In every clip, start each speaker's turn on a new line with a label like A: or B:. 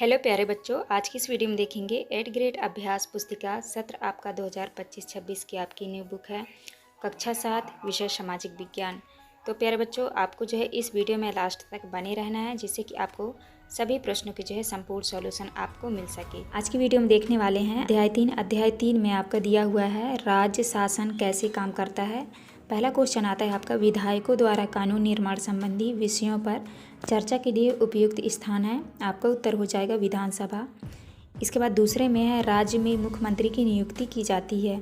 A: Hello प्यारे बच्चों, आज की इस वीडियो में देखेंगे 8th ग्रेड अभ्यास पुस्तिका सत्र आपका 2025-26 की आपकी न्यू बुक है कक्षा 7 विषय सामाजिक विज्ञान। तो प्यारे बच्चों, आपको जो है इस वीडियो में लास्ट तक बने रहना है जिससे कि आपको सभी प्रश्नों के जो है संपूर्ण सॉल्यूशन आपको मिल सके। आज की वीडियो में देखने वाले हैं अध्याय 3 में आपका दिया हुआ है राज्य शासन कैसे काम करता है। पहला क्वेश्चन आता है आपका विधायकों द्वारा कानून निर्माण संबंधी विषयों पर चर्चा के लिए उपयुक्त स्थान है। आपका उत्तर हो जाएगा विधानसभा। इसके बाद दूसरे में है राज्य में मुख्यमंत्री की नियुक्ति की जाती है।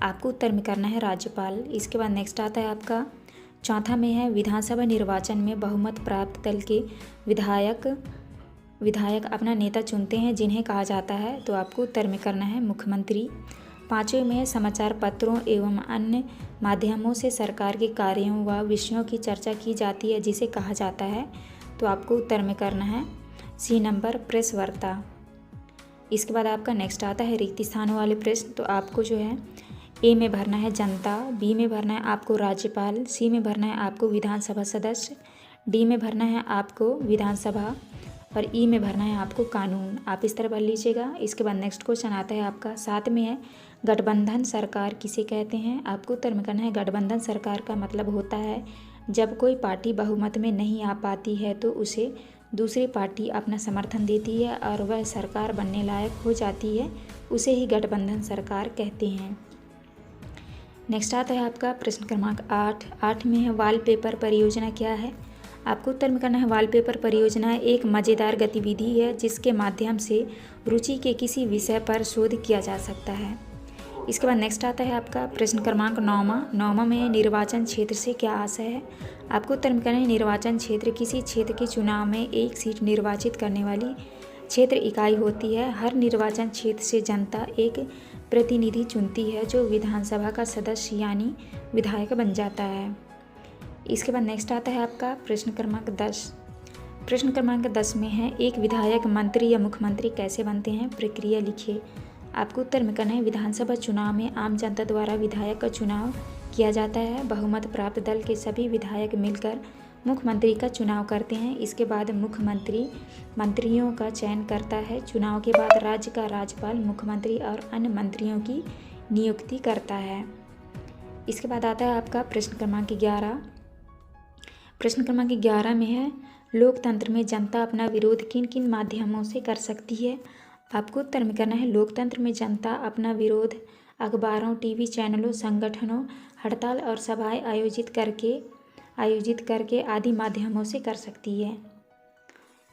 A: आपको उत्तर में करना है राज्यपाल। इसके बाद नेक्स्ट आता है आपका चौथा में है विधानसभा निर्वाचन में बहुमत प्राप्त दल के विधायक अपना नेता चुनते हैं जिन्हें कहा जाता है। तो आपको उत्तर में करना है मुख्यमंत्री। पाँचवें में समाचार पत्रों एवं अन्य माध्यमों से सरकार के कार्यों व विषयों की चर्चा की जाती है जिसे कहा जाता है। तो आपको उत्तर में करना है सी नंबर प्रेस वार्ता। इसके बाद आपका नेक्स्ट आता है रिक्त स्थानों वाले प्रश्न। तो आपको जो है ए में भरना है जनता, बी में भरना है आपको राज्यपाल, सी में भरना है आपको विधानसभा सदस्य, डी में भरना है आपको विधानसभा और ई में भरना है आपको कानून। आप इस तरह भर लीजिएगा। इसके बाद नेक्स्ट क्वेश्चन आता है आपका 7 में है गठबंधन सरकार किसे कहते हैं। आपको उत्तर में करना है गठबंधन सरकार का मतलब होता है जब कोई पार्टी बहुमत में नहीं आ पाती है तो उसे दूसरी पार्टी अपना समर्थन देती है और वह सरकार बनने लायक हो जाती है, उसे ही गठबंधन सरकार कहते हैं। नेक्स्ट आता है आपका प्रश्न क्रमांक 8 में है वॉलपेपर परियोजना क्या है। आपको उत्तर में करना है वॉलपेपर परियोजना एक मज़ेदार गतिविधि है जिसके माध्यम से रुचि के किसी विषय पर शोध किया जा सकता है। इसके बाद नेक्स्ट आता है आपका प्रश्न क्रमांक 9 में निर्वाचन क्षेत्र से क्या आशय है। आपको उत्तर में करना है निर्वाचन क्षेत्र किसी क्षेत्र के चुनाव में एक सीट निर्वाचित करने वाली क्षेत्र इकाई होती है। हर निर्वाचन क्षेत्र से जनता एक प्रतिनिधि चुनती है जो विधानसभा का सदस्य यानी विधायक बन जाता है। इसके बाद नेक्स्ट आता है आपका प्रश्न क्रमांक 10। प्रश्न क्रमांक 10 में है एक विधायक मंत्री या मुख्यमंत्री कैसे बनते हैं, प्रक्रिया लिखिए। आपको उत्तर में करना है विधानसभा चुनाव में आम जनता द्वारा विधायक का चुनाव किया जाता है। बहुमत प्राप्त दल के सभी विधायक मिलकर मुख्यमंत्री का चुनाव करते हैं। इसके बाद मुख्यमंत्री मंत्रियों का चयन करता है। चुनाव के बाद राज्य का राज्यपाल मुख्यमंत्री और अन्य मंत्रियों की नियुक्ति करता है। इसके बाद आता है आपका प्रश्न क्रमांक 11। प्रश्न क्रमांक 11 में है लोकतंत्र में जनता अपना विरोध किन किन माध्यमों से कर सकती है। आपको उत्तर में करना है लोकतंत्र में जनता अपना विरोध अखबारों, टीवी चैनलों, संगठनों, हड़ताल और सभाएं आयोजित करके आदि माध्यमों से कर सकती है।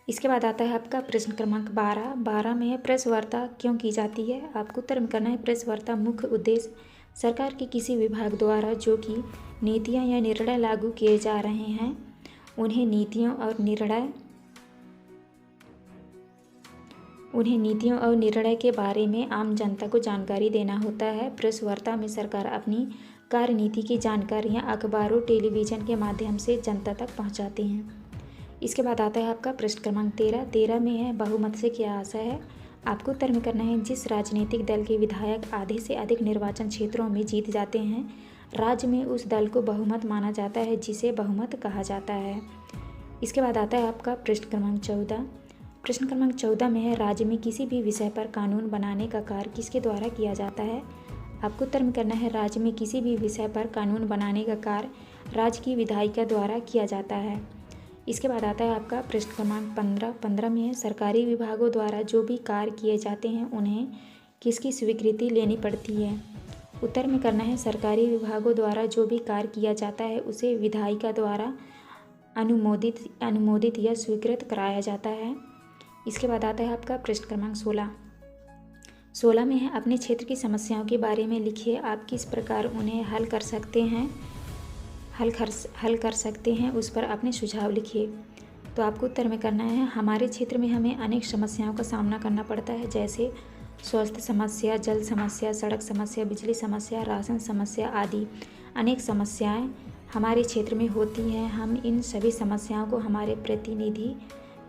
A: इसके बाद आता है आपका प्रश्न क्रमांक 12 में है प्रेस वार्ता क्यों की जाती है। आपको उत्तर में करना है प्रेस वार्ता मुख्य उद्देश्य सरकार के किसी विभाग द्वारा जो कि नीतियां या निर्णय लागू किए जा रहे हैं उन्हें नीतियों और निर्णय के बारे में आम जनता को जानकारी देना होता है। प्रेस वार्ता में सरकार अपनी कार्यनीति की जानकारियां अखबारों, टेलीविज़न के माध्यम से जनता तक पहुंचाते हैं। इसके बाद आता है आपका प्रश्न क्रमांक 13 में है बहुमत से क्या आशय है। आपको उत्तर में करना है जिस राजनीतिक दल के विधायक आधे से अधिक निर्वाचन क्षेत्रों में जीत जाते हैं राज्य में उस दल को बहुमत माना जाता है जिसे बहुमत कहा जाता है। इसके बाद आता है आपका प्रश्न क्रमांक 14। प्रश्न क्रमांक 14 में है राज्य में किसी भी विषय पर कानून बनाने का कार्य किसके द्वारा किया जाता है। आपको उत्तर में करना है राज्य में किसी भी विषय पर कानून बनाने का कार्य राज्य की विधायिका द्वारा किया जाता है। इसके बाद आता है आपका प्रश्न क्रमांक 15 में है सरकारी विभागों द्वारा जो भी कार्य किए जाते हैं उन्हें किसकी स्वीकृति लेनी पड़ती है। उत्तर में करना है सरकारी विभागों द्वारा जो भी कार्य किया जाता है उसे विधायिका द्वारा अनुमोदित या स्वीकृत कराया जाता है। इसके बाद आता है आपका प्रश्न क्रमांक 16 में है अपने क्षेत्र की समस्याओं के बारे में लिखिए। आप किस प्रकार उन्हें हल कर सकते हैं उस पर अपने सुझाव लिखिए। तो आपको उत्तर में करना है हमारे क्षेत्र में हमें अनेक समस्याओं का सामना करना पड़ता है जैसे स्वास्थ्य समस्या, जल समस्या, सड़क समस्या, बिजली समस्या, राशन समस्या आदि अनेक समस्याएं हमारे क्षेत्र में होती हैं। हम इन सभी समस्याओं को हमारे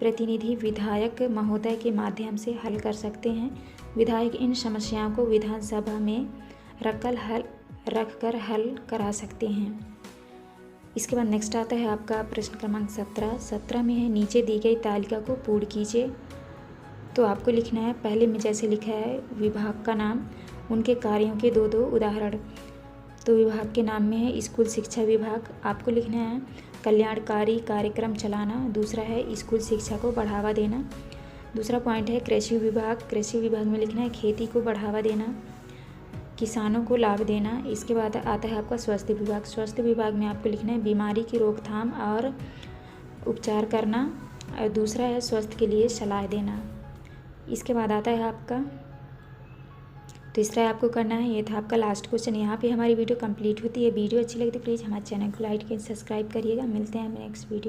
A: प्रतिनिधि विधायक महोदय के माध्यम से हल कर सकते हैं। विधायक इन समस्याओं को विधानसभा में रखकर हल करा सकते हैं। इसके बाद नेक्स्ट आता है आपका प्रश्न क्रमांक 17 में है नीचे दी गई तालिका को पूर्ण कीजिए। तो आपको लिखना है, पहले में जैसे लिखा है विभाग का नाम, उनके कार्यों के दो दो उदाहरण। तो विभाग के नाम में है स्कूल शिक्षा विभाग, आपको लिखना है कल्याणकारी कार्यक्रम चलाना। दूसरा है स्कूल शिक्षा को बढ़ावा देना। दूसरा पॉइंट है कृषि विभाग, कृषि विभाग में लिखना है खेती को बढ़ावा देना, किसानों को लाभ देना। इसके बाद आता है आपका स्वास्थ्य विभाग, स्वास्थ्य विभाग में आपको लिखना है बीमारी की रोकथाम और उपचार करना। और दूसरा है स्वास्थ्य के लिए सलाह देना। इसके बाद आता है आपका तीसरा आपको करना है, ये था आपका लास्ट क्वेश्चन। यहाँ पे हमारी वीडियो कंप्लीट होती है। वीडियो अच्छी लगी तो प्लीज़ हमारे चैनल को लाइक करें, सब्सक्राइब करिएगा। मिलते हैं नेक्स्ट वीडियो।